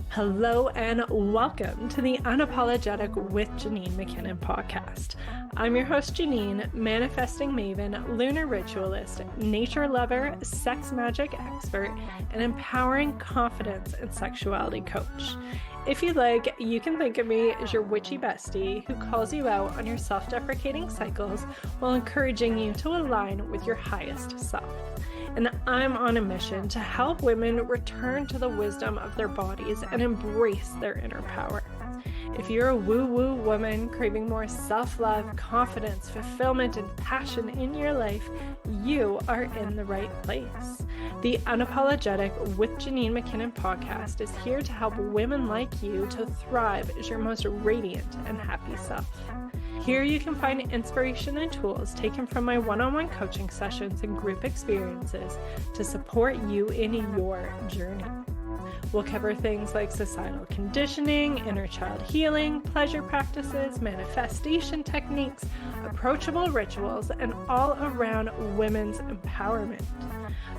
Hello and welcome to the Unapologetic with Janine McKinnon podcast. I'm your host Janine, manifesting maven, lunar ritualist, nature lover, sex magic expert, and empowering confidence and sexuality coach. If you'd like, you can think of me as your witchy bestie who calls you out on your self-deprecating cycles while encouraging you to align with your highest self. And I'm on a mission to help women return to the wisdom of their bodies and embrace their inner power. If you're a woo-woo woman craving more self-love, confidence, fulfillment, and passion in your life, you are in the right place. The Unapologetic with Janine McKinnon podcast is here to help women like you to thrive as your most radiant and happy self. Here you can find inspiration and tools taken from my one-on-one coaching sessions and group experiences to support you in your journey. We'll cover things like societal conditioning, inner child healing, pleasure practices, manifestation techniques, approachable rituals, and all around women's empowerment.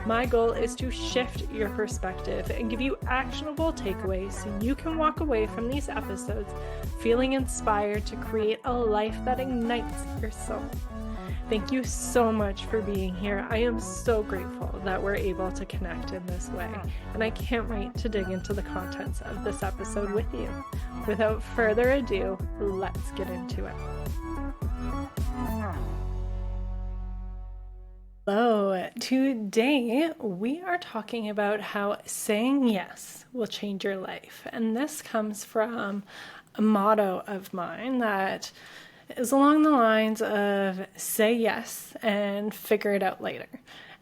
My goal is to shift your perspective and give you actionable takeaways so you can walk away from these episodes feeling inspired to create a life that ignites your soul. Thank you so much for being here. I am so grateful that we're able to connect in this way, and I can't wait to dig into the contents of this episode with you. Without further ado, let's get into it. Hello, today we are talking about how saying yes will change your life. And this comes from a motto of mine that is along the lines of say yes and figure it out later.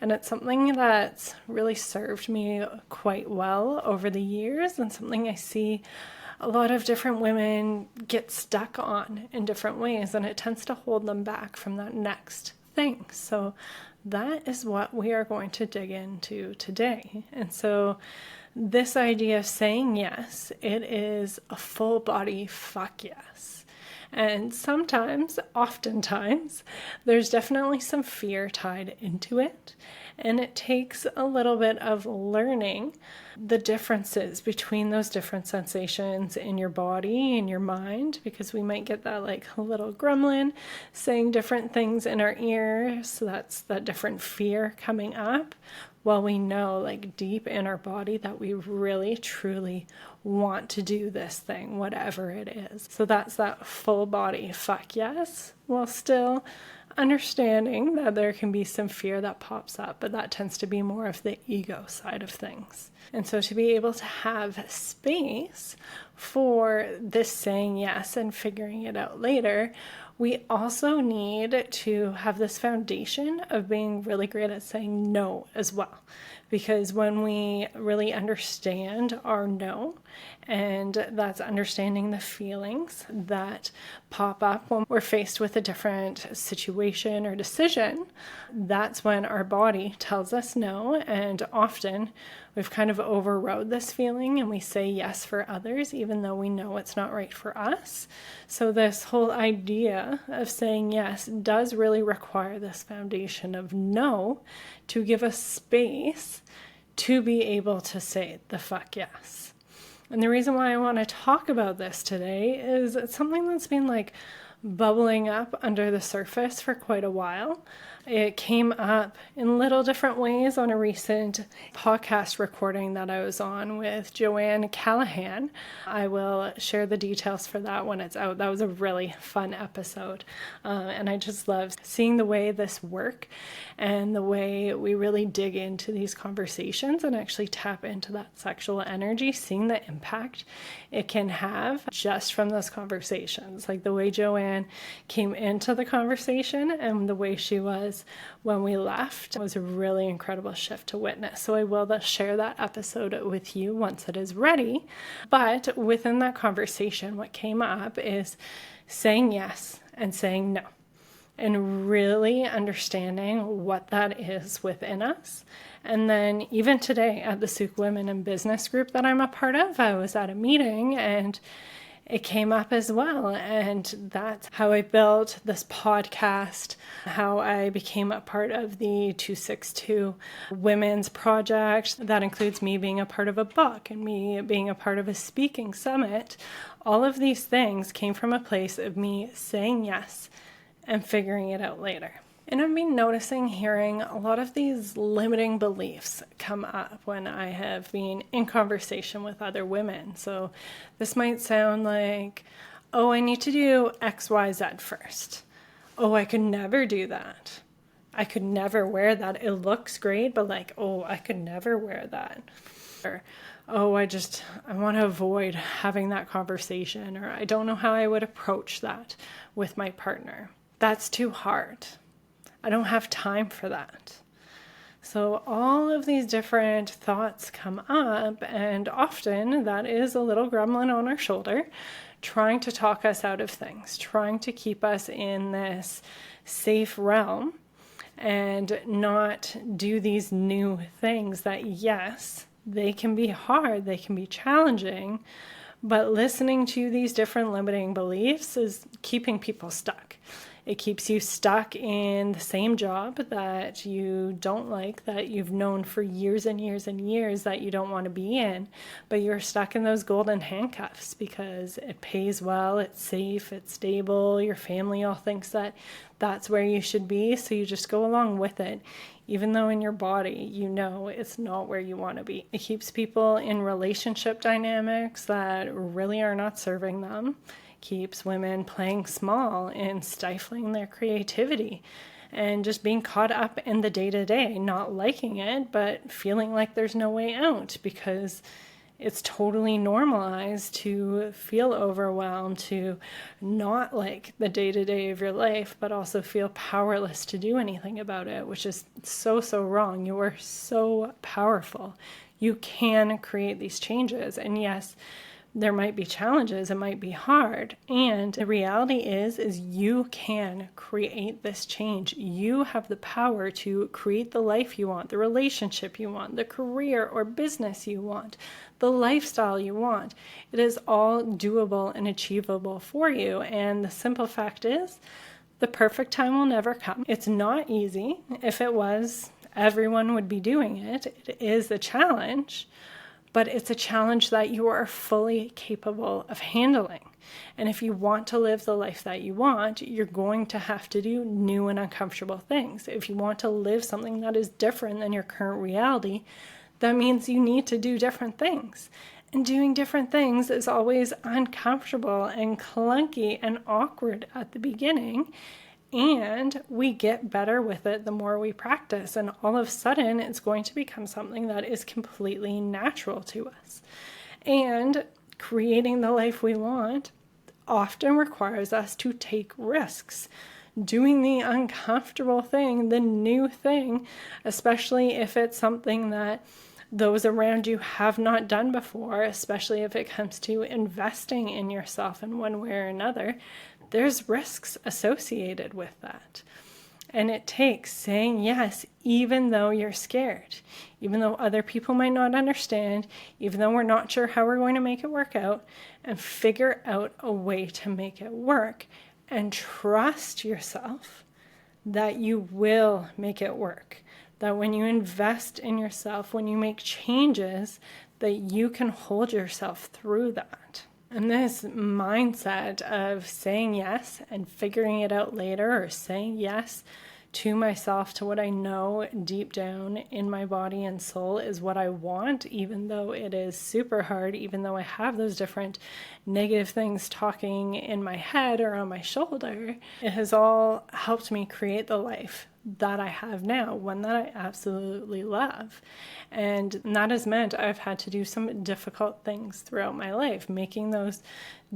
And it's something that's really served me quite well over the years and something I see a lot of different women get stuck on in different ways, and it tends to hold them back from that next thing. So that is what we are going to dig into today. And so this idea of saying yes, it is a full body fuck yes. And oftentimes, there's definitely some fear tied into it. And it takes a little bit of learning the differences between those different sensations in your body and your mind, because we might get that like little gremlin saying different things in our ear. So that's that different fear coming up, while we know like deep in our body that we really truly want to do this thing, whatever it is. So that's that full body fuck yes, while still understanding that there can be some fear that pops up, but that tends to be more of the ego side of things. And so to be able to have space for this saying yes and figuring it out later, we also need to have this foundation of being really great at saying no as well. Because when we really understand our no, and that's understanding the feelings that pop up when we're faced with a different situation or decision, that's when our body tells us no. And often we've kind of overrode this feeling and we say yes for others, even though we know it's not right for us. So this whole idea of saying yes does really require this foundation of no to give us space to be able to say the fuck yes. And the reason why I want to talk about this today is it's something that's been like bubbling up under the surface for quite a while. It came up in little different ways on a recent podcast recording that I was on with Joanne Callahan. I will share the details for that when it's out. That was a really fun episode. And I just love seeing the way this work and the way we really dig into these conversations and actually tap into that sexual energy, seeing the impact it can have just from those conversations. Like the way Joanne came into the conversation and the way she was when we left was a really incredible shift to witness. So I will share that episode with you once it is ready. But within that conversation, what came up is saying yes and saying no, and really understanding what that is within us. And then even today at the Souk Women in Business group that I'm a part of, I was at a meeting and it came up as well. And that's how I built this podcast, how I became a part of the 262 Women's Project. That includes me being a part of a book and me being a part of a speaking summit. All of these things came from a place of me saying yes and figuring it out later. And I've been noticing, hearing a lot of these limiting beliefs come up when I have been in conversation with other women. So this might sound like, oh, I need to do X, Y, Z first. Oh, I could never do that. I could never wear that. It looks great, but like, oh, I could never wear that. Or, oh, I want to avoid having that conversation, or I don't know how I would approach that with my partner. That's too hard. I don't have time for that. So all of these different thoughts come up, and often that is a little gremlin on our shoulder trying to talk us out of things, trying to keep us in this safe realm and not do these new things that, yes, they can be hard, they can be challenging, but listening to these different limiting beliefs is keeping people stuck. It keeps you stuck in the same job that you don't like, that you've known for years and years and years that you don't want to be in, but you're stuck in those golden handcuffs because it pays well, it's safe, it's stable, your family all thinks that that's where you should be, so you just go along with it, even though in your body you know it's not where you want to be. It keeps people in relationship dynamics that really are not serving them. Keeps women playing small and stifling their creativity and just being caught up in the day-to-day, not liking it, but feeling like there's no way out because it's totally normalized to feel overwhelmed, to not like the day-to-day of your life, but also feel powerless to do anything about it, which is so, so wrong. You are so powerful. You can create these changes. And yes, there might be challenges, it might be hard. And the reality is you can create this change. You have the power to create the life you want, the relationship you want, the career or business you want, the lifestyle you want. It is all doable and achievable for you. And the simple fact is, the perfect time will never come. It's not easy. If it was, everyone would be doing it. It is a challenge. But it's a challenge that you are fully capable of handling. And if you want to live the life that you want, you're going to have to do new and uncomfortable things. If you want to live something that is different than your current reality, that means you need to do different things. And doing different things is always uncomfortable and clunky and awkward at the beginning. And we get better with it the more we practice. And all of a sudden, it's going to become something that is completely natural to us. And creating the life we want often requires us to take risks. Doing the uncomfortable thing, the new thing, especially if it's something that those around you have not done before, especially if it comes to investing in yourself in one way or another, there's risks associated with that. And it takes saying yes, even though you're scared, even though other people might not understand, even though we're not sure how we're going to make it work out, and figure out a way to make it work and trust yourself that you will make it work. That when you invest in yourself, when you make changes, that you can hold yourself through that. And this mindset of saying yes and figuring it out later, or saying yes to myself, to what I know deep down in my body and soul is what I want, even though it is super hard, even though I have those different negative things talking in my head or on my shoulder, it has all helped me create the life that I have now, one that I absolutely love. And that has meant I've had to do some difficult things throughout my life, making those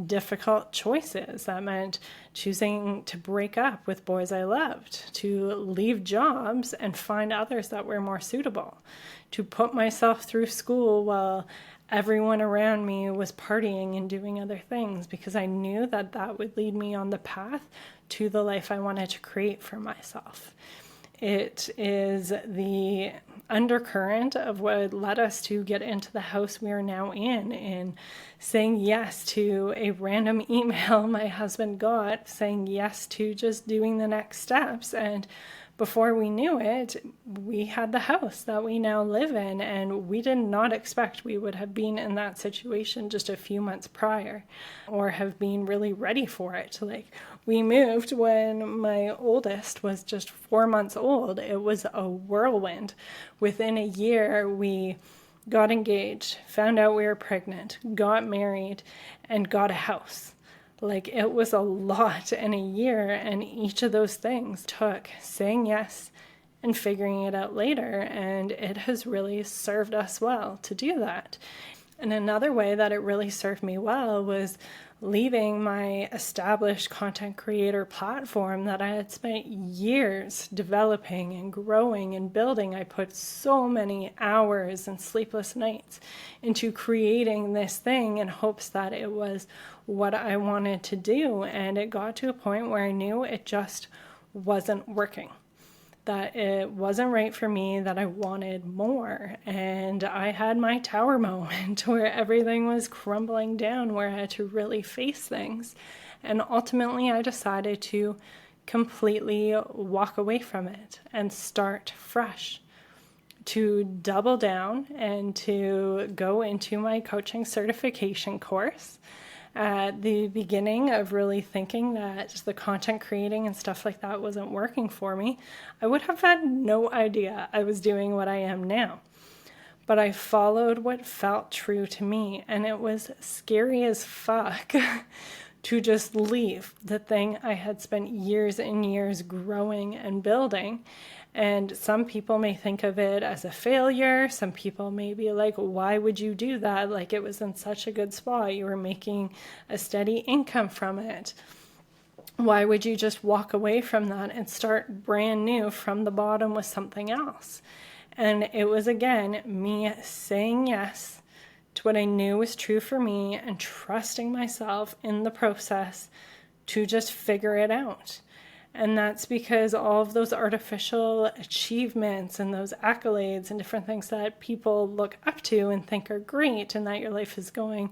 difficult choices. That meant choosing to break up with boys I loved, to leave jobs and find others that were more suitable, to put myself through school while everyone around me was partying and doing other things, because I knew that that would lead me on the path to the life I wanted to create for myself. It is the undercurrent of what led us to get into the house we are now in saying yes to a random email my husband got, saying yes to just doing the next steps. And before we knew it, we had the house that we now live in, and we did not expect we would have been in that situation just a few months prior or have been really ready for it. Like, we moved when my oldest was just 4 months old. It was a whirlwind. Within a year, we got engaged, found out we were pregnant, got married, and got a house. Like, it was a lot in a year, and each of those things took saying yes and figuring it out later, and it has really served us well to do that. And another way that it really served me well was leaving my established content creator platform that I had spent years developing and growing and building. I put so many hours and sleepless nights into creating this thing in hopes that it was what I wanted to do. And it got to a point where I knew it just wasn't working, that it wasn't right for me, that I wanted more. And I had my tower moment where everything was crumbling down, where I had to really face things. And ultimately, I decided to completely walk away from it and start fresh, to double down and to go into my coaching certification course. At the beginning of really thinking that the content creating and stuff like that wasn't working for me, I would have had no idea I was doing what I am now. But I followed what felt true to me, and it was scary as fuck to just leave the thing I had spent years and years growing and building. And some people may think of it as a failure. Some people may be like, why would you do that? Like, it was in such a good spot. You were making a steady income from it. Why would you just walk away from that and start brand new from the bottom with something else? And it was, again, me saying yes to what I knew was true for me and trusting myself in the process to just figure it out. And that's because all of those artificial achievements and those accolades and different things that people look up to and think are great and that your life is going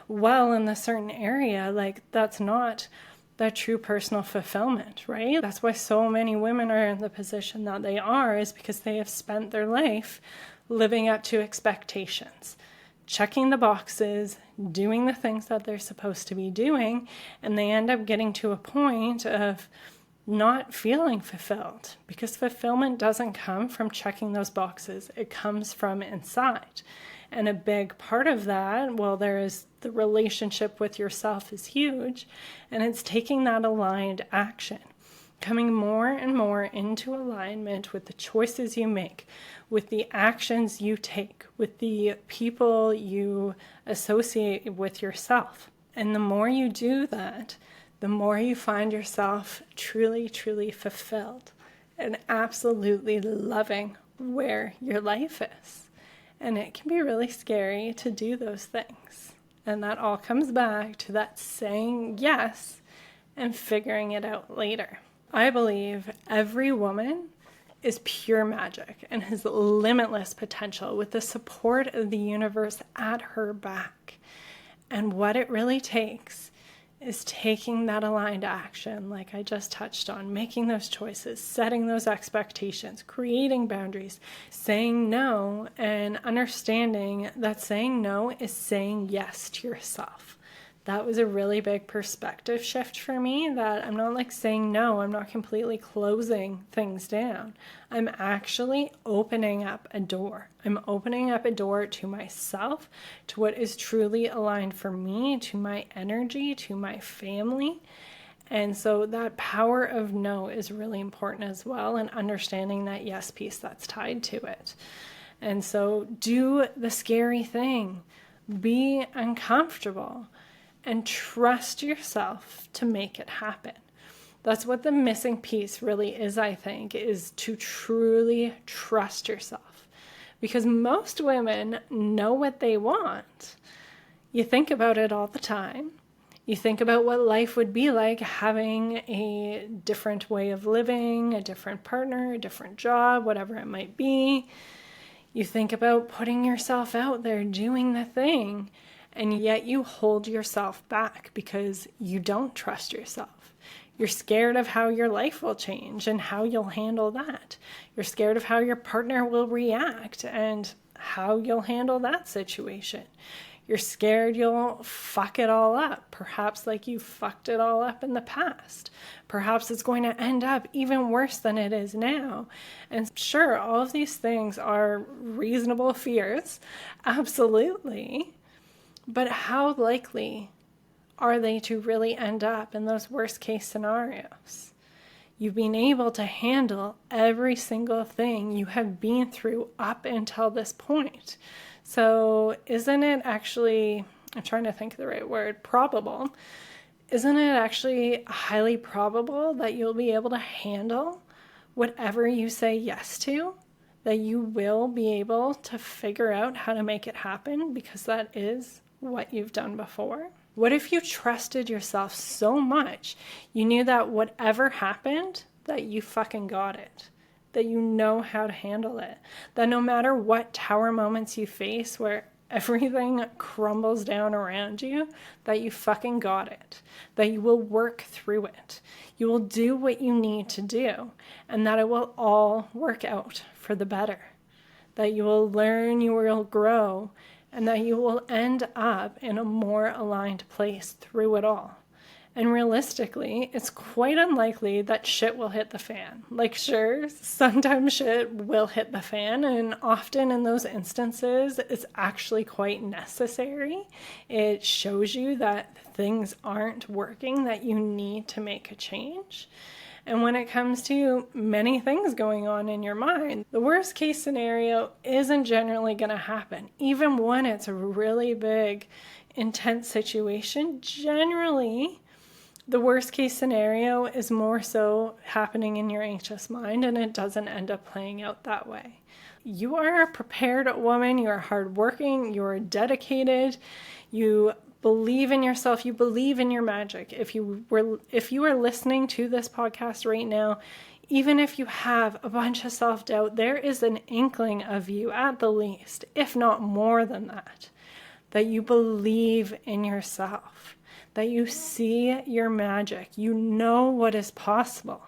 well in a certain area, like, that's not that true personal fulfillment, right? That's why so many women are in the position that they are, is because they have spent their life living up to expectations, checking the boxes, doing the things that they're supposed to be doing, and they end up getting to a point of not feeling fulfilled, because fulfillment doesn't come from checking those boxes. It comes from inside. And a big part of that, well, there is the relationship with yourself is huge, and it's taking that aligned action, coming more and more into alignment with the choices you make, with the actions you take, with the people you associate with yourself. And the more you do that, the more you find yourself truly, truly fulfilled and absolutely loving where your life is. And it can be really scary to do those things. And that all comes back to that saying yes and figuring it out later. I believe every woman is pure magic and has limitless potential with the support of the universe at her back. And what it really takes is taking that aligned action, like I just touched on, making those choices, setting those expectations, creating boundaries, saying no, and understanding that saying no is saying yes to yourself. That was a really big perspective shift for me, that I'm not like saying no, I'm not completely closing things down. I'm actually opening up a door. I'm opening up a door to myself, to what is truly aligned for me, to my energy, to my family. And so that power of no is really important as well, and understanding that yes piece that's tied to it. And so do the scary thing. Be uncomfortable. And trust yourself to make it happen. That's what the missing piece really is, I think, is to truly trust yourself. Because most women know what they want. You think about it all the time. You think about what life would be like having a different way of living, a different partner, a different job, whatever it might be. You think about putting yourself out there, doing the thing, and yet you hold yourself back because you don't trust yourself. You're scared of how your life will change and how you'll handle that. You're scared of how your partner will react and how you'll handle that situation. You're scared you'll fuck it all up, perhaps like you fucked it all up in the past. Perhaps it's going to end up even worse than it is now. And sure, all of these things are reasonable fears, absolutely. But how likely are they to really end up in those worst case scenarios? You've been able to handle every single thing you have been through up until this point. So isn't it actually, I'm trying to think of the right word, probable, isn't it actually highly probable that you'll be able to handle whatever you say yes to? That you will be able to figure out how to make it happen because that is what you've done before? What if you trusted yourself so much you knew that whatever happened, that you fucking got it? That you know how to handle it. That no matter what tower moments you face where everything crumbles down around you, that you fucking got it. That you will work through it. You will do what you need to do, and that it will all work out for the better. That you will learn, you will grow, and that you will end up in a more aligned place through it all. And realistically, it's quite unlikely that shit will hit the fan. Like, sure, sometimes shit will hit the fan, and often in those instances, it's actually quite necessary. It shows you that things aren't working, that you need to make a change. And when it comes to many things going on in your mind, the worst case scenario isn't generally going to happen. Even when it's a really big, intense situation, generally, the worst case scenario is more so happening in your anxious mind, and it doesn't end up playing out that way. You are a prepared woman, you are hardworking, you are dedicated, you believe in yourself, you believe in your magic. If you are listening to this podcast right now, even if you have a bunch of self-doubt, there is an inkling of you at the least, if not more than that you believe in yourself. That you see your magic, you know what is possible.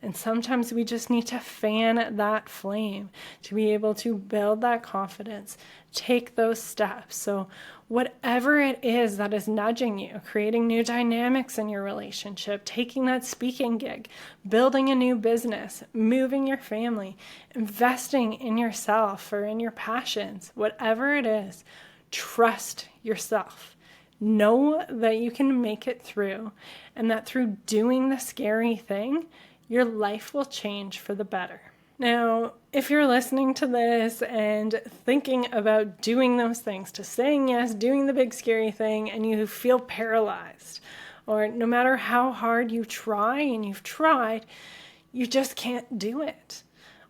And sometimes we just need to fan that flame to be able to build that confidence, take those steps. So whatever it is that is nudging you, creating new dynamics in your relationship, taking that speaking gig, building a new business, moving your family, investing in yourself or in your passions, whatever it is, trust yourself. Know that you can make it through, and that through doing the scary thing, your life will change for the better. Now, if you're listening to this and thinking about doing those things, to saying yes, doing the big scary thing, and you feel paralyzed, or no matter how hard you try and you've tried, you just can't do it.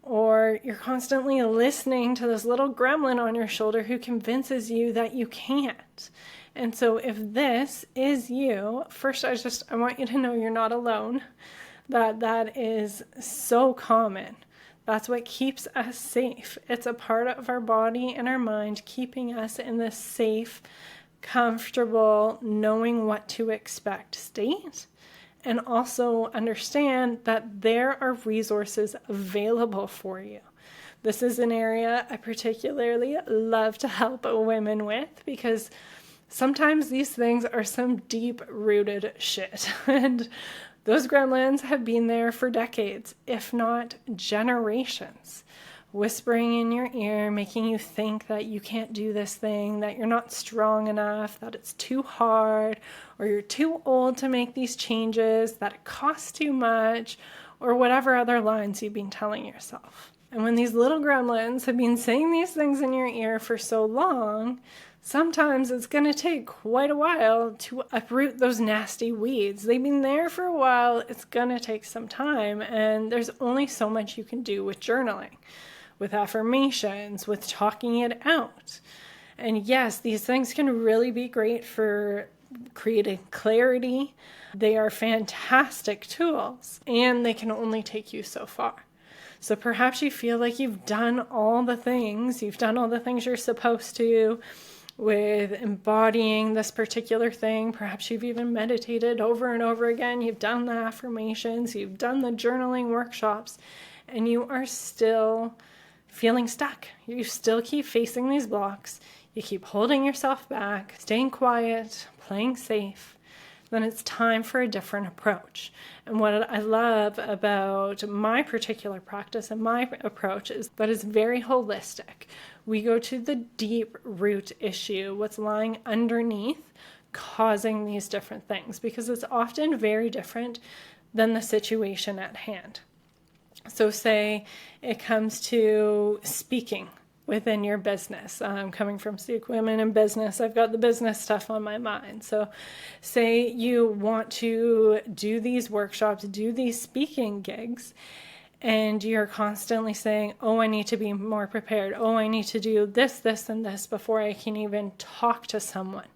Or you're constantly listening to this little gremlin on your shoulder who convinces you that you can't. And so if this is you, first I want you to know you're not alone, that is so common. That's what keeps us safe. It's a part of our body and our mind keeping us in this safe, comfortable, knowing what to expect state. And also understand that there are resources available for you. This is an area I particularly love to help women with because sometimes these things are some deep-rooted shit. And those gremlins have been there for decades, if not generations. Whispering in your ear, making you think that you can't do this thing, that you're not strong enough, that it's too hard, or you're too old to make these changes, that it costs too much, or whatever other lines you've been telling yourself. And when these little gremlins have been saying these things in your ear for so long, sometimes it's going to take quite a while to uproot those nasty weeds. They've been there for a while, it's going to take some time, and there's only so much you can do with journaling, with affirmations, with talking it out. And yes, these things can really be great for creating clarity. They are fantastic tools, and they can only take you so far. So perhaps you feel like you've done all the things you're supposed to with embodying this particular thing. Perhaps you've even meditated over and over again. You've done the affirmations, you've done the journaling workshops, and you are still feeling stuck. You still keep facing these blocks. You keep holding yourself back, staying quiet, playing safe. Then it's time for a different approach. And what I love about my particular practice and my approach is that it's very holistic. We go to the deep root issue, what's lying underneath causing these different things, because it's often very different than the situation at hand. So say it comes to speaking within your business. Coming from Sikh women in business, I've got the business stuff on my mind. So say you want to do these workshops, do these speaking gigs, and you're constantly saying, oh, I need to be more prepared. Oh, I need to do this, this, and this before I can even talk to someone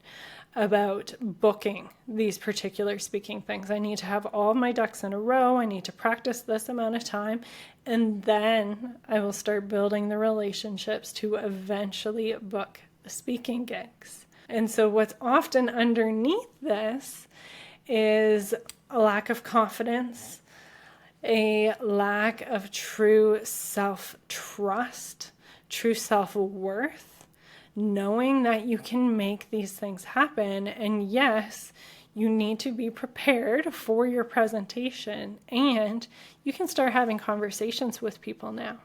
about booking these particular speaking things. I need to have all my ducks in a row. I need to practice this amount of time. And then I will start building the relationships to eventually book the speaking gigs. And so what's often underneath this is a lack of confidence, a lack of true self-trust, true self-worth, knowing that you can make these things happen. And yes, you need to be prepared for your presentation, and you can start having conversations with people now.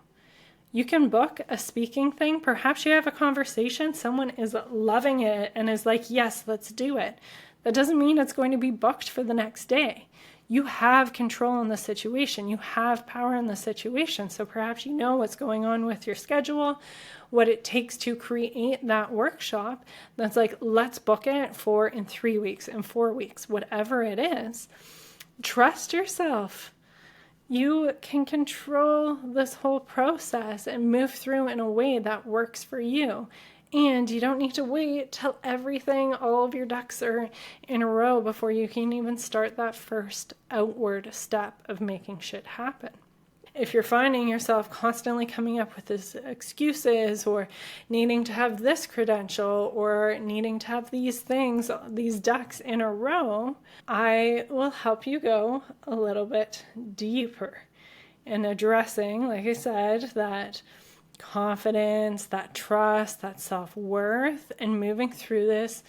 You can book a speaking thing. Perhaps you have a conversation, someone is loving it and is like, yes, let's do it. That doesn't mean it's going to be booked for the next day. You have control in the situation. You have power in the situation. So perhaps you know what's going on with your schedule, what it takes to create that workshop. That's like, let's book it for in 3 weeks, in 4 weeks, whatever it is. Trust yourself. You can control this whole process and move through in a way that works for you. And you don't need to wait till all of your ducks are in a row before you can even start that first outward step of making shit happen. If you're finding yourself constantly coming up with these excuses or needing to have this credential or needing to have these things, these ducks in a row, I will help you go a little bit deeper in addressing, like I said, that confidence, that trust, that self-worth, and moving through this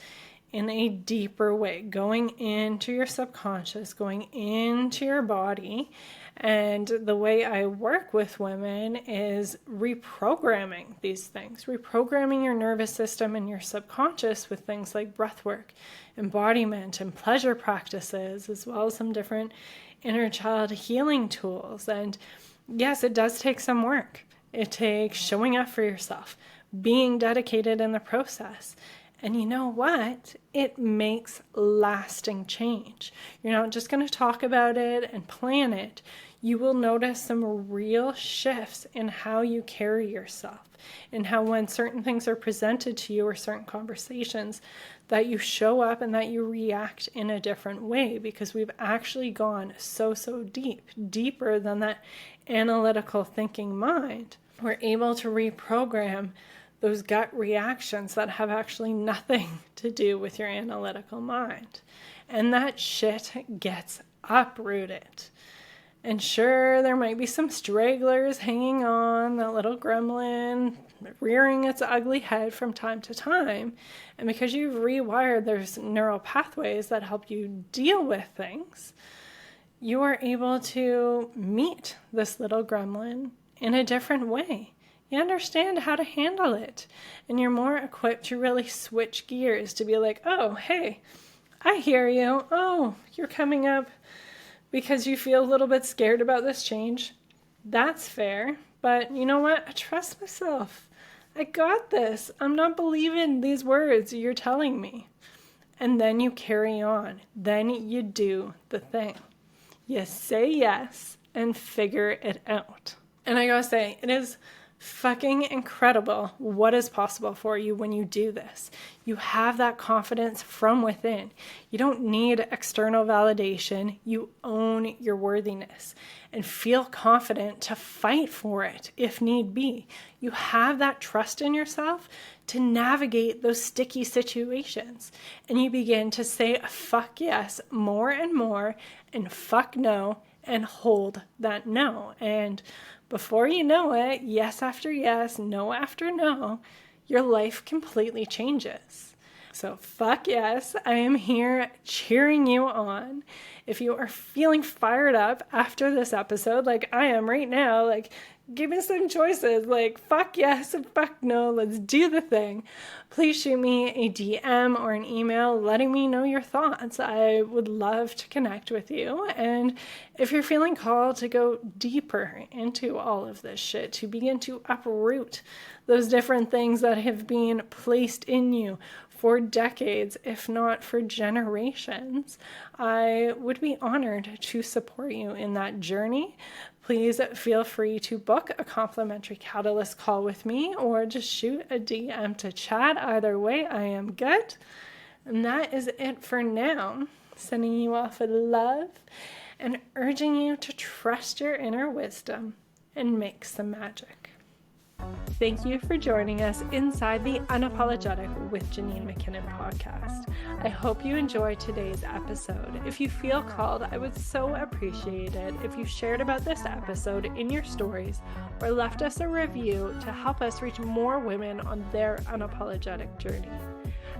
in a deeper way, going into your subconscious, going into your body. And the way I work with women is reprogramming these things, reprogramming your nervous system and your subconscious with things like breath work, embodiment, and pleasure practices, as well as some different inner child healing tools. And yes, it does take some work. It takes showing up for yourself, being dedicated in the process. And you know what? It makes lasting change. You're not just going to talk about it and plan it. You will notice some real shifts in how you carry yourself, and how when certain things are presented to you or certain conversations, that you show up and that you react in a different way, because we've actually gone so deep, deeper than that analytical thinking mind. We're able to reprogram those gut reactions that have actually nothing to do with your analytical mind. And that shit gets uprooted. And sure, there might be some stragglers hanging on, that little gremlin rearing its ugly head from time to time. And because you've rewired those neural pathways that help you deal with things, you are able to meet this little gremlin in a different way. You understand how to handle it, and you're more equipped to really switch gears to be like, oh, hey, I hear you. Oh, you're coming up because you feel a little bit scared about this change. That's fair, but you know what? I trust myself. I got this. I'm not believing these words you're telling me. And then you carry on. Then you do the thing. You say yes and figure it out. And I gotta say, it is fucking incredible what is possible for you when you do this. You have that confidence from within. You don't need external validation. You own your worthiness and feel confident to fight for it if need be. You have that trust in yourself to navigate those sticky situations. And you begin to say fuck yes more and more, and fuck no, and hold that no. And before you know it, yes after yes, no after no, your life completely changes. So fuck yes, I am here cheering you on. If you are feeling fired up after this episode, like I am right now, like give me some choices, like fuck yes and fuck no, let's do the thing. Please shoot me a DM or an email letting me know your thoughts. I would love to connect with you. And if you're feeling called to go deeper into all of this shit, to begin to uproot those different things that have been placed in you for decades, if not for generations, I would be honored to support you in that journey. Please feel free to book a complimentary Catalyst call with me or just shoot a DM to chat. Either way, I am good. And that is it for now. Sending you off with love and urging you to trust your inner wisdom and make some magic. Thank you for joining us inside the Unapologetic with Janine McKinnon podcast. I hope you enjoyed today's episode. If you feel called, I would so appreciate it if you shared about this episode in your stories or left us a review to help us reach more women on their unapologetic journey.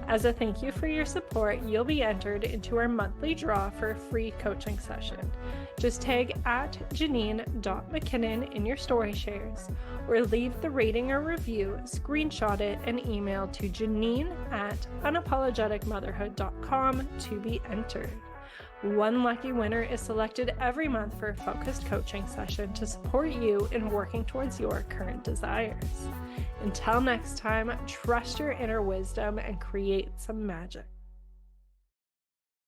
As a thank you for your support, you'll be entered into our monthly draw for a free coaching session. Just tag at Janine.McKinnon in your story shares, or leave the rating or review, screenshot it, and email to Janine@unapologeticmotherhood.com to be entered. One lucky winner is selected every month for a focused coaching session to support you in working towards your current desires. Until next time, trust your inner wisdom and create some magic.